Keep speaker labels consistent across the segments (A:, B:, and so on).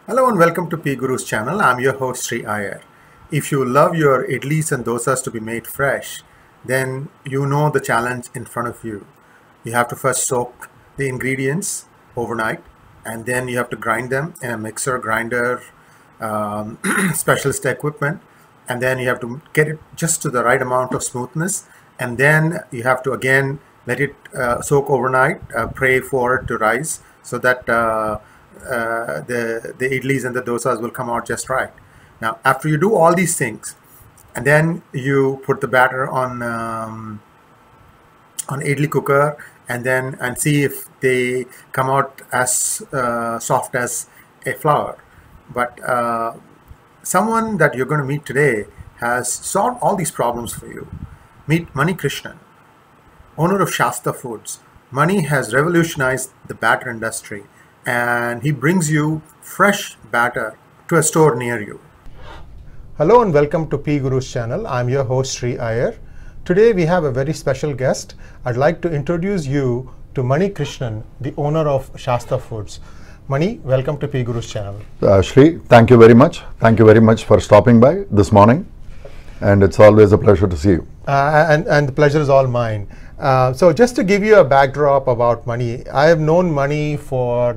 A: Hello and welcome to P Guru's channel. I'm your host Sri Iyer. If you love your idlis and dosas to be made fresh, then you know the challenge in front of you. You have to first soak the ingredients overnight, and then you have to grind them in a mixer, grinder, specialist equipment, and then you have to get it just to the right amount of smoothness, and then you have to again let it soak overnight, pray for it to rise so that the idlis and the dosas will come out just right. Now, after you do all these things, and then you put the batter on idli cooker, and see if they come out as soft as a flour. But someone that you're going to meet today has solved all these problems for you. Meet Mani Krishnan, owner of Shasta Foods. Mani has revolutionized the batter industry, and he brings you fresh batter to a store near you. Hello and welcome to P Guru's channel. I'm your host Sri Iyer. Today we have a very special guest. I'd like to introduce you to Mani Krishnan, the owner of Shasta Foods. Mani, welcome to P Guru's channel.
B: Sri, thank you very much. Thank you very much for stopping by this morning. And it's always a pleasure to see you.
A: And the pleasure is all mine. So just to give you a backdrop about Mani, I have known Mani for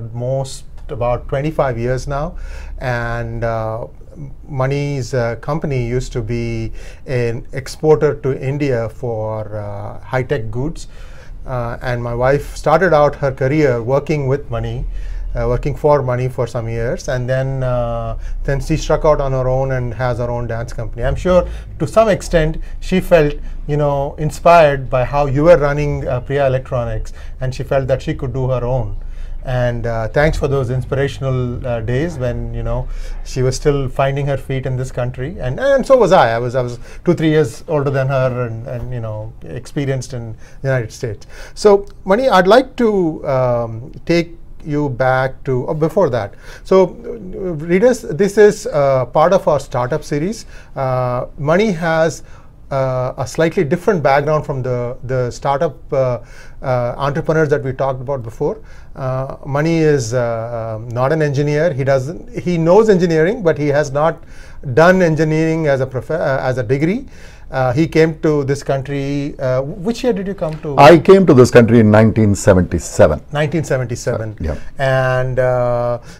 A: about 25 years now, and Mani's company used to be an exporter to India for high-tech goods, and my wife started out her career working with Mani. Working for Mani for some years, and then she struck out on her own and has her own dance company. I'm sure to some extent she felt, inspired by how you were running Priya Electronics, and she felt that she could do her own. And thanks for those inspirational days when she was still finding her feet in this country, and so was I. I was 2-3 years older than her, and experienced in the United States. So Mani, I'd like to take you back to before that. So readers, this is part of our startup series. Mani has a slightly different background from the startup entrepreneurs that we talked about before. Mani is not an engineer. He knows engineering, but he has not done engineering as a degree. He came to this country. Which year did you come to?
B: I came to this country in 1977.
A: 1977.
B: Yeah.
A: And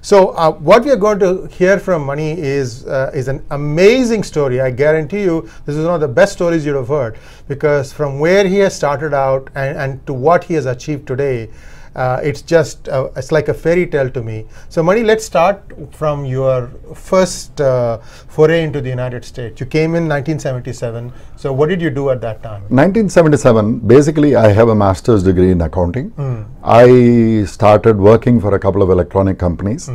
A: so what we are going to hear from Mani is an amazing story. I guarantee you this is one of the best stories you'd have heard, because from where he has started out and to what he has achieved today, it's like a fairy tale to me. So Mani, let's start from your first foray into the United States. You came in 1977. So what did you do at that time?
B: 1977, basically I have a master's degree in accounting. I started working for a couple of electronic companies.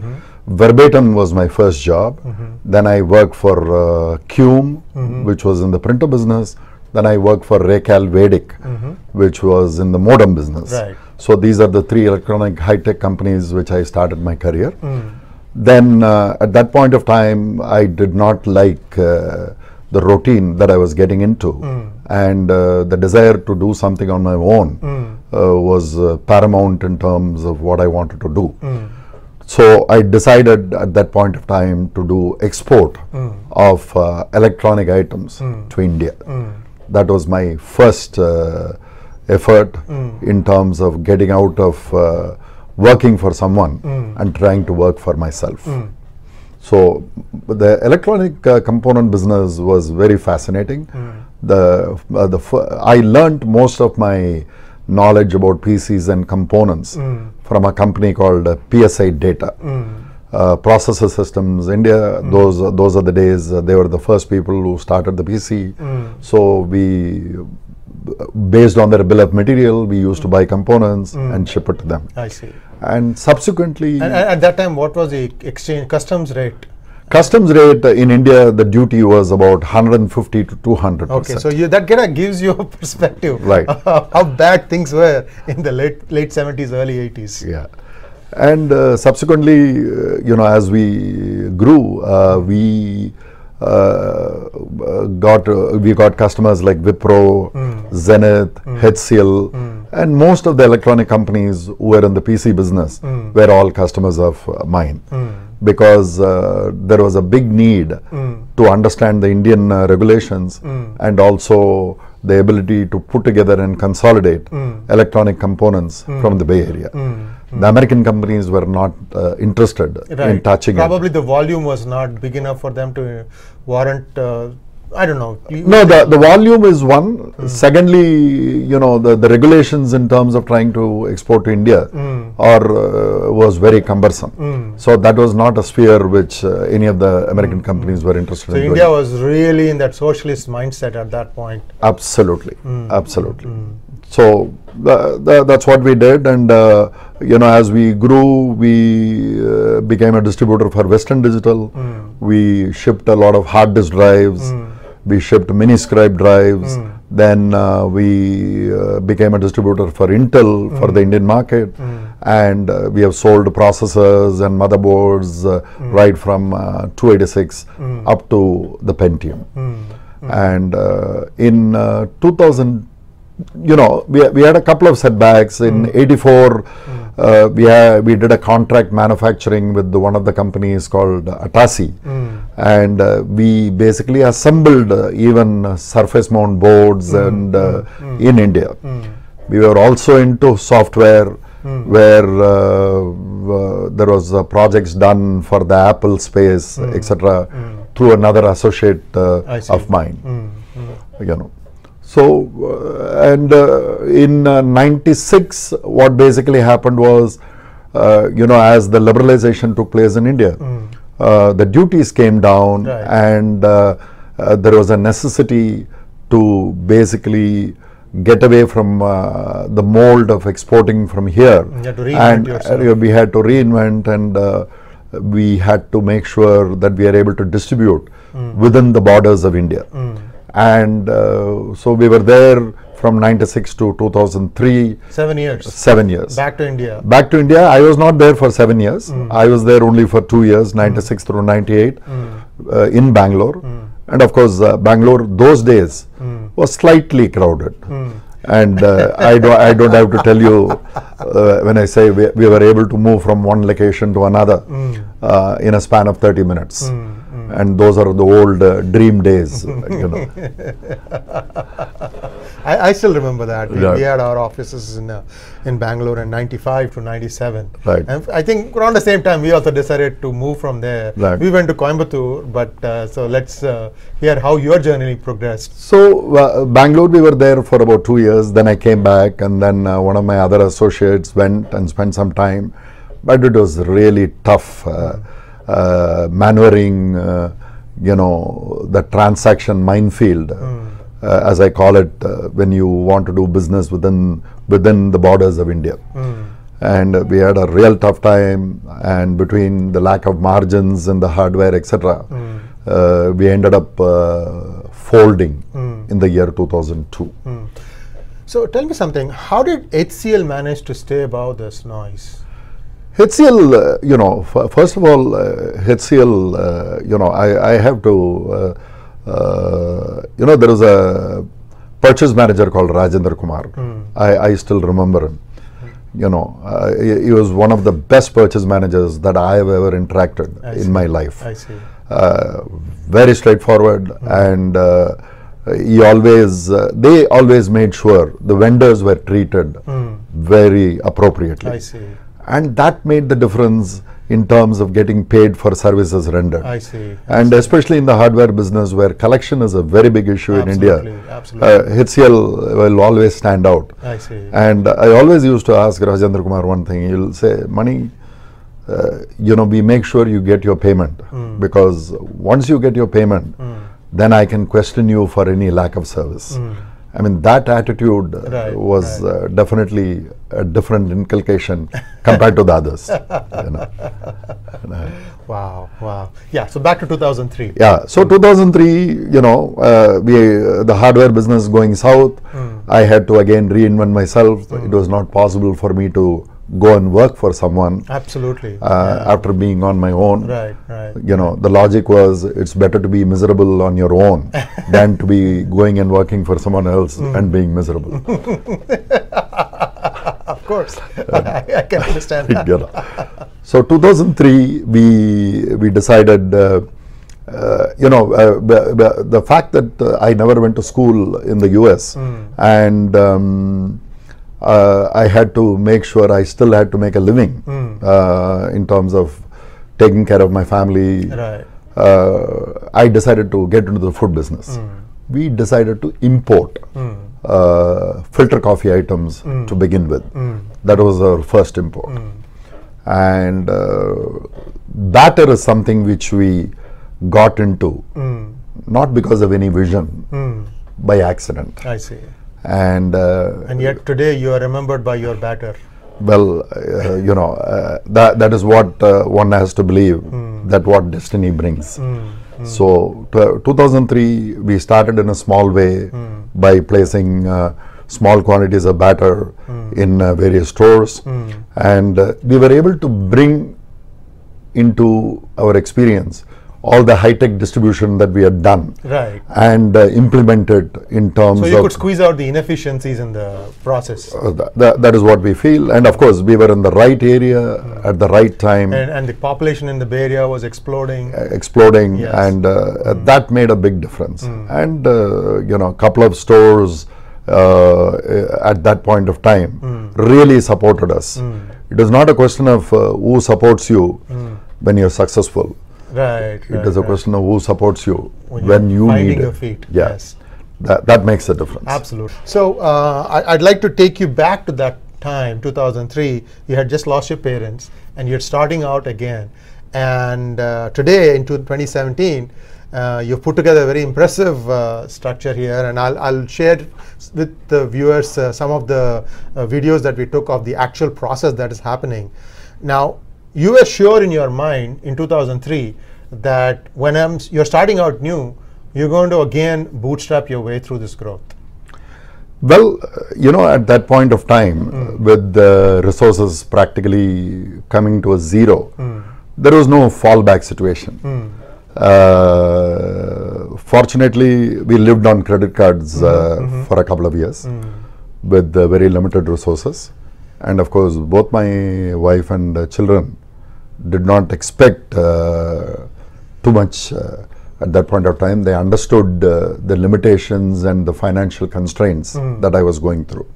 B: Verbatim was my first job. Then I worked for Cume, which was in the printer business. Then I worked for Recal Vedic, which was in the modem business.
A: Right.
B: So these are the 3 electronic high-tech companies which I started my career. Then at that point of time, I did not like the routine that I was getting into. And the desire to do something on my own was paramount in terms of what I wanted to do. So I decided at that point of time to do export of electronic items to India. That was my first effort in terms of getting out of working for someone and trying to work for myself. So the electronic component business was very fascinating. I learned most of my knowledge about PCs and components from a company called PSI Data. Processor Systems India, those are the days, they were the first people who started the PC. So we, based on their bill of material, we used to buy components and ship it to them.
A: I see.
B: And subsequently...
A: And at that time, what was the customs rate?
B: Customs rate in India, the duty was about 150 to 200%.
A: Okay, so that kind of gives you a perspective,
B: right,
A: how bad things were in the late 70s, early 80s.
B: Yeah. And subsequently, as we grew, we got customers like Wipro, Zenith, HCL, And most of the electronic companies who were in the PC business were all customers of mine. Because there was a big need to understand the Indian regulations and also the ability to put together and consolidate electronic components from the Bay Area. The American companies were not interested in touching
A: Probably the volume was not big enough for them to warrant, I don't know.
B: No, the volume is one. Secondly, you know, the regulations in terms of trying to export to India was very cumbersome. So that was not a sphere which any of the American companies were interested in.
A: So India was really in that socialist mindset at that point.
B: Absolutely, absolutely. So that's what we did, and you know, as we grew, we became a distributor for Western Digital. We shipped a lot of hard disk drives. We shipped mini scribe drives. Then we became a distributor for Intel for the Indian market, and we have sold processors and motherboards right from 286 up to the Pentium. And in 2000, you know, we had a couple of setbacks. In '84, we did a contract manufacturing with one of the companies called Atasi, and we basically assembled even surface mount boards and in India. We were also into software, where there was projects done for the Apple space, etc., through another associate of mine. You know. So, and in '96, what basically happened was, you know, as the liberalization took place in India, the duties came down, and there was a necessity to basically get away from the mold of exporting from here.
A: You had to reinvent yourself.
B: We had to reinvent, and we had to make sure that we are able to distribute within the borders of India. And so we were there from '96 to 2003.
A: 7 years.
B: 7 years.
A: Back to India.
B: Back to India. I was not there for 7 years. I was there only for 2 years, '96 through '98, in Bangalore. And of course, Bangalore those days was slightly crowded. And I don't have to tell you when I say we were able to move from one location to another in a span of 30 minutes. And those are the old dream days, you know.
A: I still remember that. We had our offices in Bangalore in '95 to '97.
B: Right.
A: And I think around the same time we also decided to move from there.
B: Right.
A: We went to Coimbatore, but so let's hear how your journey progressed.
B: So Bangalore, we were there for about 2 years. Then I came back, and then one of my other associates went and spent some time. But it was really tough. Maneuvering, you know, the transaction minefield, as I call it, when you want to do business within the borders of India. And we had a real tough time, and between the lack of margins and the hardware, etc., we ended up folding in the year 2002.
A: So tell me something, how did HCL manage to stay above this noise?
B: HCL, you know, first of all, HCL, you know, I have to, you know, there was a purchase manager called Rajendra Kumar. I still remember him. You know, he was one of the best purchase managers that I have ever interacted in my life.
A: I see.
B: Very straightforward, and they always made sure the vendors were treated very appropriately.
A: I see.
B: And that made the difference in terms of getting paid for services rendered.
A: I see.
B: And especially in the hardware business, where collection is a very big issue in India,
A: absolutely.
B: HCL will always stand out.
A: I see.
B: And I always used to ask Rajendra Kumar one thing. He'll say, Mani, you know, we make sure you get your payment, because once you get your payment, then I can question you for any lack of service. I mean, that attitude was definitely a different inculcation compared to the others. You know.
A: Wow, wow. Yeah, so back to 2003.
B: Yeah, so 2003, you know, the hardware business going south, I had to again reinvent myself. It was not possible for me to go and work for someone.
A: Absolutely.
B: After being on my own.
A: Right, right.
B: You know, the logic was it's better to be miserable on your own than to be going and working for someone else and being miserable.
A: Of course, I can understand that.
B: You know. So 2003, we decided, the fact that I never went to school in the US, and I had to make sure I still had to make a living in terms of taking care of my family.
A: Right.
B: I decided to get into the food business. We decided to import filter coffee items to begin with. That was our first import. And batter is something which we got into, not because of any vision, by accident.
A: I see.
B: And
A: yet today you are remembered by your batter.
B: Well, that is what one has to believe, that what destiny brings. So 2003, we started in a small way by placing small quantities of batter in various stores, and we were able to bring into our experience all the high-tech distribution that we had done,
A: right,
B: and implement it in terms of...
A: So you could squeeze out the inefficiencies in the process.
B: That is what we feel, and of course we were in the right area at the right time.
A: And the population in the Bay Area was exploding. Yes.
B: And that made a big difference. And a couple of stores at that point of time really supported us. It is not a question of who supports you when you're successful.
A: Right.
B: It is a question of who supports you when you need it.
A: Finding your feet.
B: Yeah.
A: Yes.
B: That makes a difference.
A: Absolutely. So I'd like to take you back to that time, 2003. You had just lost your parents and you're starting out again. And today, in 2017, you've put together a very impressive structure here. And I'll share with the viewers some of the videos that we took of the actual process that is happening. Now, you were sure in your mind in 2003 that when you're starting out new, you're going to again bootstrap your way through this growth.
B: Well, at that point of time, with the resources practically coming to a zero, there was no fallback situation. Fortunately, we lived on credit cards for a couple of years with very limited resources. And of course, both my wife and children did not expect too much at that point of time. They understood the limitations and the financial constraints that I was going through.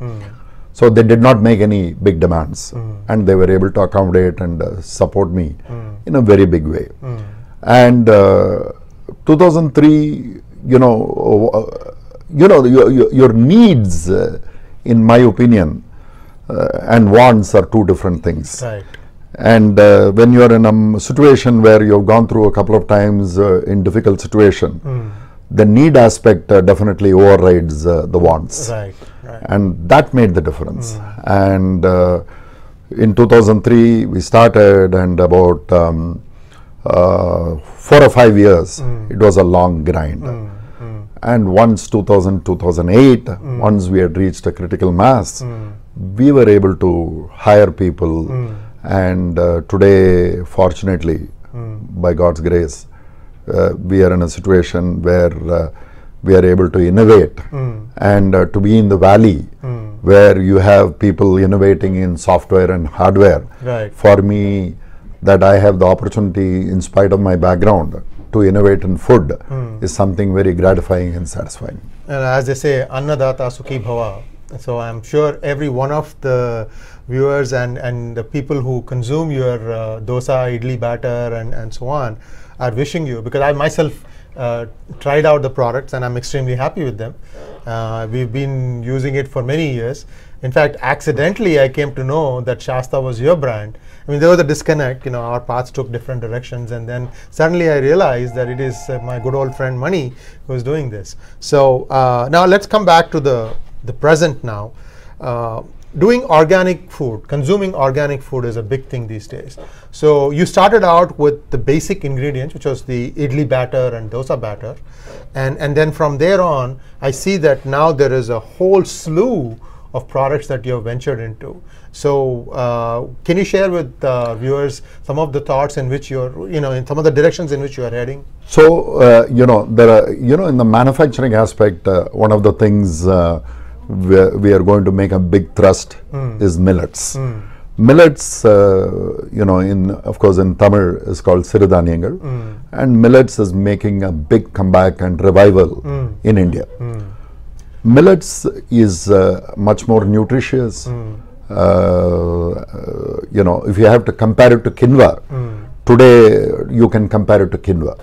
B: So they did not make any big demands, and they were able to accommodate and support me in a very big way. And 2003, your needs, in my opinion, and wants are two different things.
A: Right.
B: And when you are in a situation where you have gone through a couple of times in difficult situation, the need aspect definitely overrides the wants.
A: Right.
B: And that made the difference. And in 2003, we started, and about 4 or 5 years, it was a long grind. And once 2008, once we had reached a critical mass, we were able to hire people. And today, fortunately, by God's grace, we are in a situation where we are able to innovate and to be in the valley where you have people innovating in software and hardware.
A: Right.
B: For me, that I have the opportunity, in spite of my background, to innovate in food is something very gratifying and satisfying.
A: And as they say, Annadata Sukhi Bhava. So I'm sure every one of the viewers and the people who consume your dosa, idli batter and so on are wishing you, because I myself tried out the products and I'm extremely happy with them. We've been using it for many years. In fact, accidentally I came to know that Shasta was your brand. I mean, there was a disconnect, our paths took different directions, and then suddenly I realized that it is my good old friend Mani who is doing this. So now let's come back to the present now. Doing organic food, consuming organic food is a big thing these days. So you started out with the basic ingredients, which was the idli batter and dosa batter. And then from there on, I see that now there is a whole slew of products that you have ventured into. So can you share with viewers some of the thoughts in which you're, in some of the directions in which you are heading?
B: So, there are, in the manufacturing aspect, one of the things we are going to make a big thrust is millets. Millets, of course in Tamil is called Sirudhaniyangal, and millets is making a big comeback and revival in India. Millets is much more nutritious. If you have to compare it to quinoa, today you can compare it to quinoa.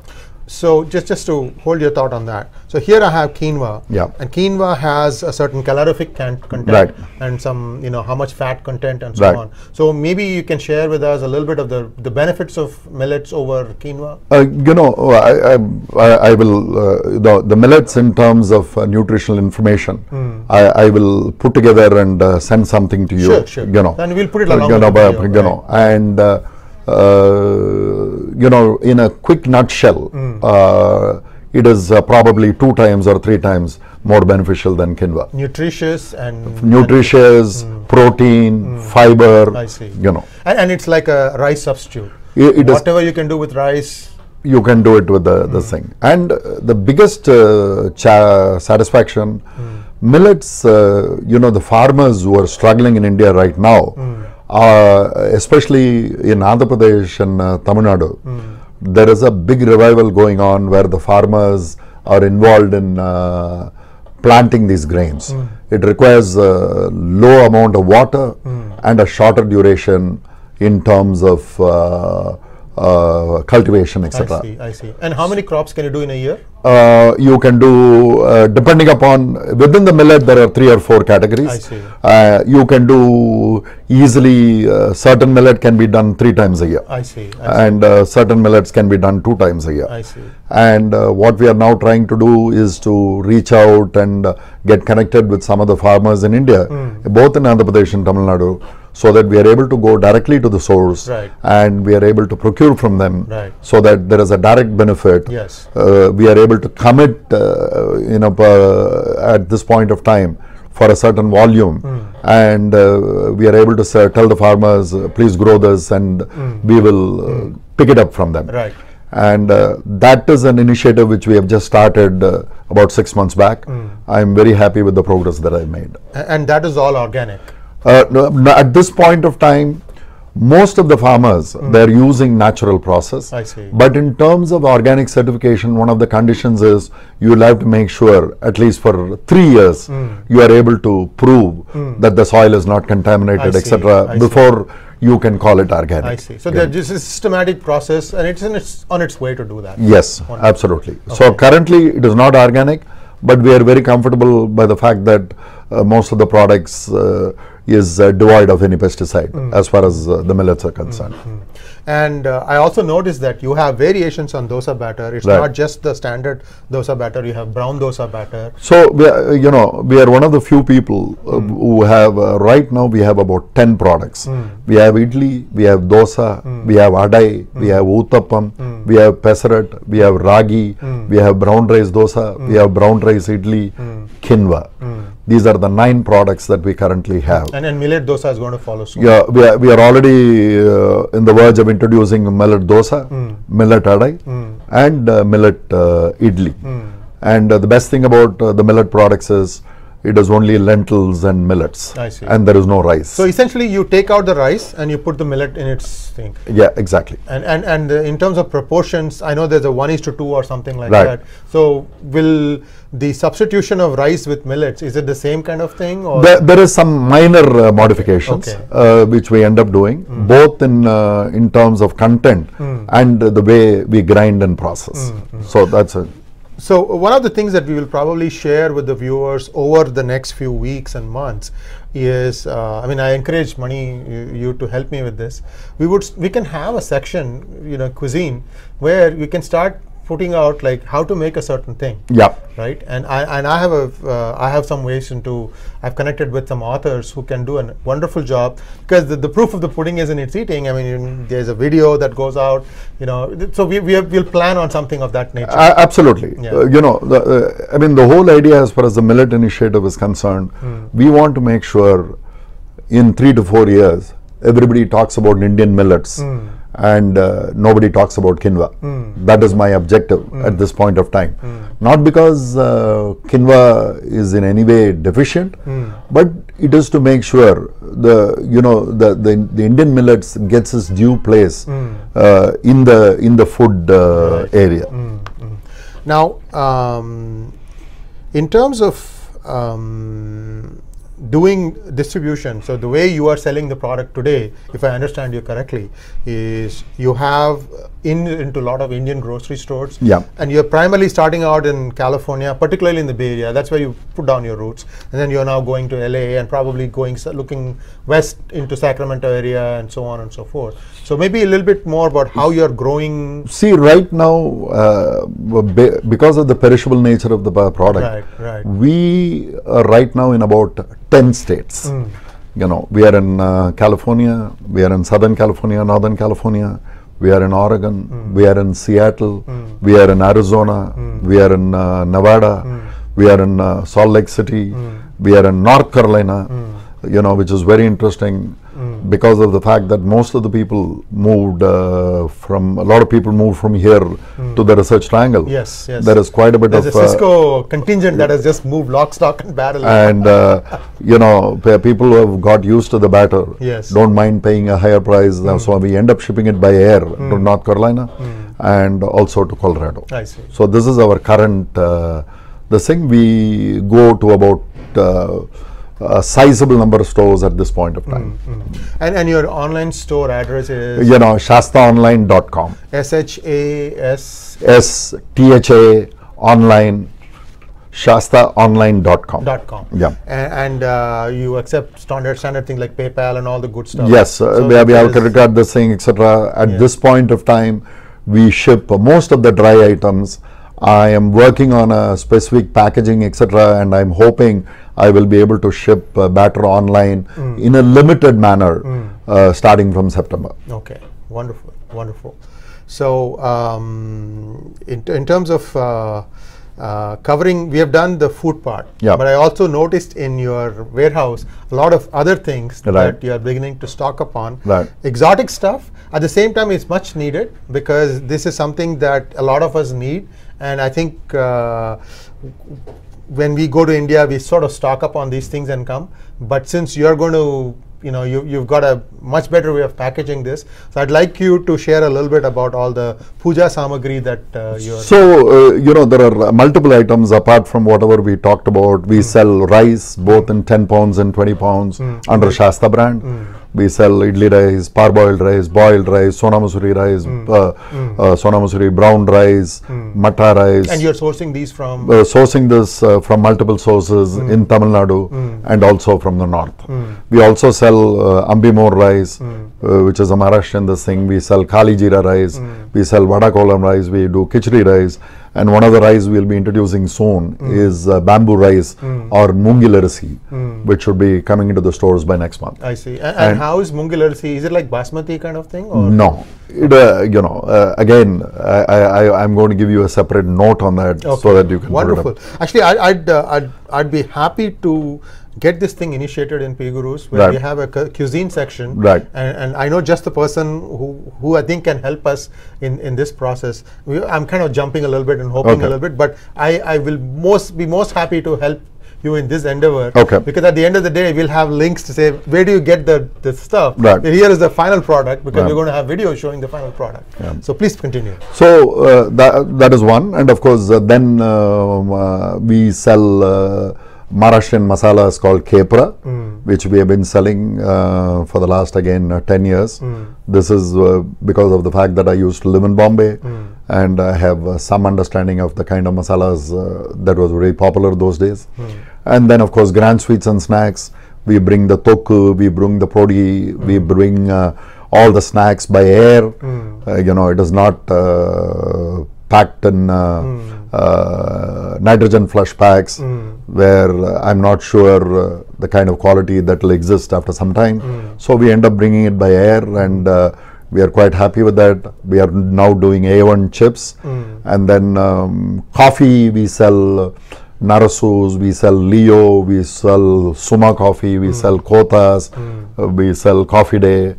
A: So just to hold your thought on that. So here I have quinoa, and quinoa has a certain calorific content and some, how much fat content and so on. So maybe you can share with us a little bit of the benefits of millets over quinoa.
B: I will the millets in terms of nutritional information. I will put together and send something to you.
A: Sure. And we'll put it along with the video,
B: and in a quick nutshell, it is probably 2 times or 3 times more beneficial than quinoa.
A: Nutritious and
B: protein, fiber.
A: I see.
B: And
A: it's like a rice substitute.
B: Whatever
A: you can do with rice,
B: you can do it with the thing. And the biggest satisfaction, millets. The farmers who are struggling in India right now. Especially in Andhra Pradesh and Tamil Nadu, there is a big revival going on where the farmers are involved in planting these grains. It requires a low amount of water and a shorter duration in terms of cultivation, etc.
A: I see. And how many crops can you do in a year?
B: You can do, depending upon, within the millet there are 3 or 4 categories.
A: I see.
B: You can do easily, certain millet can be done 3 times a year.
A: I see.
B: And certain millets can be done 2 times a year.
A: I see.
B: And what we are now trying to do is to reach out and get connected with some of the farmers in India, both in Andhra Pradesh and Tamil Nadu, so that we are able to go directly to the source and we are able to procure from them so that there is a direct benefit.
A: Yes.
B: We are able to commit at this point of time for a certain volume and we are able to tell the farmers, please grow this and we will pick it up from them.
A: Right.
B: And that is an initiative which we have just started about 6 months back. I am very happy with the progress that I made.
A: And that is all organic?
B: At this point of time, most of the farmers, they're using natural process.
A: I see.
B: But in terms of organic certification, one of the conditions is you will have to make sure, at least for 3 years, you are able to prove that the soil is not contaminated, etc. before you can call it organic.
A: I see. So this is a systematic process and it's on its way to do that.
B: Yes, absolutely. Okay. So currently it is not organic, but we are very comfortable by the fact that most of the products is devoid of any pesticide as far as the millets are concerned.
A: And I also noticed that you have variations on dosa batter. It's not just the standard dosa batter. You have brown dosa batter.
B: So we are one of the few people who have right now we have about 10 products. We have idli, we have dosa, we have adai, we have uttappam, we have pesarat, we have ragi, we have brown rice dosa, we have brown rice idli, quinoa. These are the 9 products that we currently have.
A: And millet dosa is going to follow soon.
B: Yeah, we are already in the verge of introducing millet dosa, millet adai, and millet idli. And the best thing about the millet products is it is only lentils and millets.
A: I see.
B: And there is no rice.
A: So essentially you take out the rice and you put the millet in its thing.
B: Yeah, exactly.
A: And in terms of proportions, I know there's a 1:2 or something like that. So will the substitution of rice with millets, is it the same kind of thing? Or
B: there is some minor modifications which we end up doing, both in terms of content and the way we grind and process. So that's it.
A: So one of the things that we will probably share with the viewers over the next few weeks and months is, I encourage you to help me with this. We can have a section, cuisine, where we can start putting out like how to make a certain thing.
B: Yeah.
A: Right. And I have some ways I've connected with some authors who can do a wonderful job, because the proof of the pudding is in its eating. There's a video that goes out, so we'll plan on something of that nature.
B: Absolutely.
A: Yeah.
B: The whole idea as far as the Millet initiative is concerned, we want to make sure in 3 to 4 years, everybody talks about Indian millets and nobody talks about quinoa. That is my objective at this point of time. Not because quinoa is in any way deficient, but it is to make sure the Indian millets gets its due place in the food area.
A: Now, in terms of doing distribution, so the way you are selling the product today, if I understand you correctly, is you have into a lot of Indian grocery stores.
B: Yeah.
A: And you're primarily starting out in California, particularly in the Bay Area. That's where you put down your roots. And then you're now going to LA and probably looking west into Sacramento area and so on and so forth. So maybe a little bit more about how you're growing.
B: See, right now, because of the perishable nature of the product, we are right now in about 10 states. We are in California, we are in Southern California, Northern California, we are in Oregon, we are in Seattle, we are in Arizona, we are in Nevada, we are in Salt Lake City, we are in North Carolina, which is very interesting because of the fact that most of the people moved a lot of people moved from here to the Research Triangle.
A: Yes, yes.
B: There is quite a bit
A: of a Cisco contingent that has just moved lock, stock and barrel.
B: And people who have got used to the batter don't mind paying a higher price. So we end up shipping it by air to North Carolina and also to Colorado.
A: I see.
B: So this is our current this thing. We go to about a sizable number of stores at this point of time.
A: And your online store address is?
B: shastaonline.com.
A: SHASTHA
B: online, shastaonline.com.
A: Yeah. And you accept standard things like PayPal and all the good stuff?
B: Yes, we have credit card, this thing, etc. At this point of time, we ship most of the dry items. I am working on a specific packaging, etc., and I'm hoping I will be able to ship batter online in a limited manner starting from September.
A: Okay, wonderful, wonderful. So, in terms of covering, we have done the food part, but I also noticed in your warehouse a lot of other things that you are beginning to stock up on. Exotic stuff. At the same time, it's much needed because this is something that a lot of us need. And I think when we go to India, we sort of stock up on these things and come. But since you're going to, you've got a much better way of packaging this. So I'd like you to share a little bit about all the puja samagri that you're.
B: So, there are multiple items apart from whatever we talked about. We sell rice both in 10 pounds and 20 pounds under Shasta brand. We sell idli rice, parboiled rice, boiled rice, sona masuri rice, sona masuri brown rice, matta rice.
A: And you're sourcing these from?
B: Sourcing this from multiple sources in Tamil Nadu and also from the north. We also sell ambimor rice, which is a Maharashtrian this thing. We sell kali jeera rice, we sell vada kolam rice, we do khichdi rice. And one of the rice we'll be introducing soon is bamboo rice or mungil arasi, which should be coming into the stores by next month.
A: I see. And how is mungil arasi? Is it like basmati kind of thing? Or?
B: No. It, again, I'm going to give you a separate note on that so that you can.
A: Wonderful. Actually, I'd be happy to get this thing initiated in P-Gurus where we have a cuisine section, and I know just the person who I think can help us in this process. I'm kind of jumping a little bit and hoping a little bit, but I will be most happy to help you in this endeavor, because at the end of the day we'll have links to say where do you get the stuff. Here is the final product, because we're going to have videos showing the final product. So please continue.
B: So that is one, and of course then we sell Maharashtrian masalas called Kepra, which we have been selling for the last 10 years. This is because of the fact that I used to live in Bombay and I have some understanding of the kind of masalas that was very popular those days. And then of course grand sweets and snacks. We bring the tokku, we bring the prodi, we bring all the snacks by air. It is not packed in nitrogen flush packs where I'm not sure the kind of quality that will exist after some time. So we end up bringing it by air, and we are quite happy with that. We are now doing A1 chips, and then coffee we sell Narasus, we sell Leo, we sell Suma coffee, we sell Kothas, we sell Coffee Day.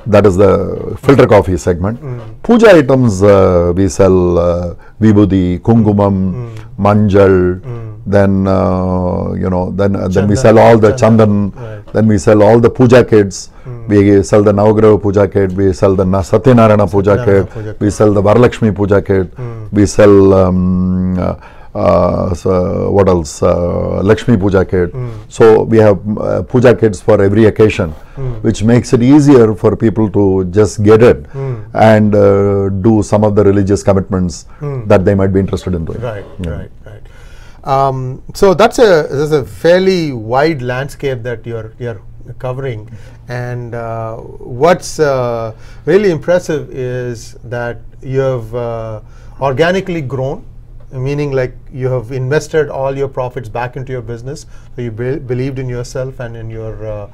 B: That is the filter coffee segment. Puja items, we sell vibhuti, kungumam, manjal. Then then we sell all the chandan.
A: Right.
B: Then we sell all the puja kits. We sell the Navagraha puja kit. We sell the Satyanarayana puja kit. We sell the Varalakshmi puja kit. We sell so what else? Lakshmi puja kit. So we have puja kits for every occasion, which makes it easier for people to just get it and do some of the religious commitments that they might be interested in doing.
A: Right, right, right. So that's a fairly wide landscape that you're covering, and what's really impressive is that you have organically grown, meaning like you have invested all your profits back into your business. So you believed in yourself and in your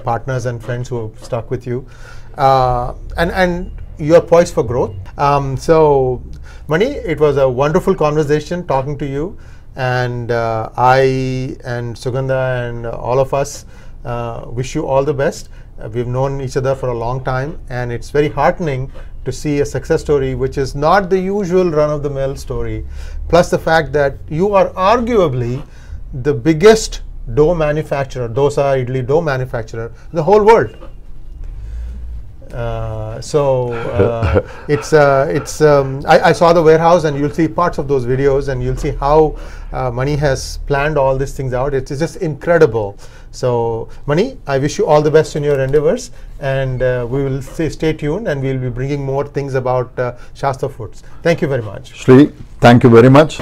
A: partners and friends who have stuck with you, and you're poised for growth. So Mani, it was a wonderful conversation talking to you, and I and Sugandha and all of us wish you all the best. We've known each other for a long time, and it's very heartening to see a success story which is not the usual run-of-the-mill story, plus the fact that you are arguably the biggest dough manufacturer, dosa, idli dough manufacturer in the whole world. I saw the warehouse, and you'll see parts of those videos, and you'll see how Mani has planned all these things out. It's just incredible. So Mani, I wish you all the best in your endeavors, and we will stay tuned, and we'll be bringing more things about Shastra Foods. Thank you very much.
B: Shri, thank you very much.